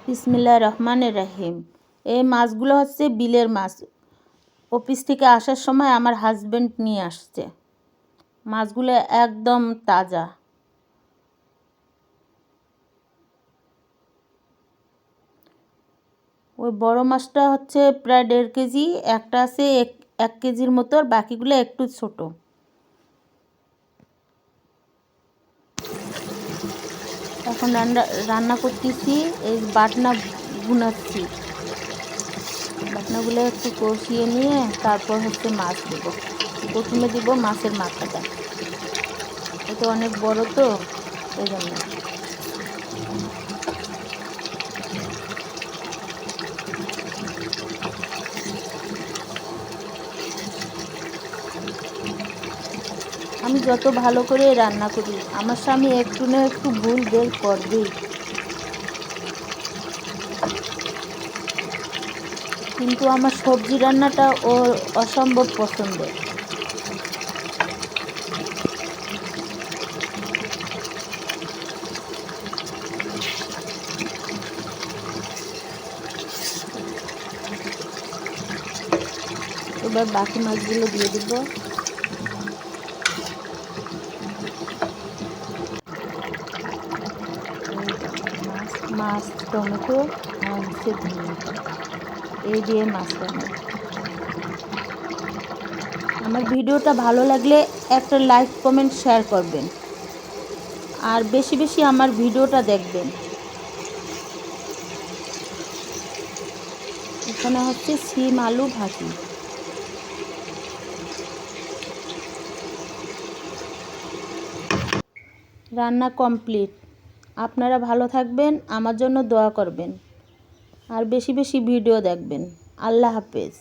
বিসমিল্লাহির রহমানির রহিম। এই মাছগুলো হচ্ছে বিলের মাছ। অফিস থেকে আসার সময় আমার হাজবেন্ড নিয়ে আসছে। মাছগুলো একদম তাজা। ওই বড় মাছটা হচ্ছে প্রায় 1.5 কেজি, একটা আছে 1 কেজির মতো, আর বাকিগুলো একটু ছোট। এখন রান্না করতেছি, এই বাটনা ভুনাচ্ছি। বাটনাগুলো একটু কষিয়ে নিয়ে তারপর হচ্ছে মাছ দেবো। প্রথমে দিব মাছের মাথাটা, এটা অনেক বড় তো এই জন্য। আমি যত ভালো করে রান্না করি, আমার স্বামী একটু না একটু ভুল বের করবেই, কিন্তু আমার সবজি রান্নাটা ওর অসম্ভব পছন্দের। এবার বাকি মাছগুলো দিয়ে দিব। মাছ, টমেটো আর হচ্ছে ধনিয়া পাতা, এই দিয়ে মাছ রান্না। আমার ভিডিওটা ভালো লাগলে একটা লাইক, কমেন্ট, শেয়ার করবেন, আর বেশি বেশি আমার ভিডিওটা দেখবেন। এখানে হচ্ছে শিম আলু ভাজি। রান্না কমপ্লিট। আপনারা ভালো থাকবেন, আমার জন্য দোয়া করবেন, আর বেশি বেশি ভিডিও দেখবেন। আল্লাহ হাফেজ।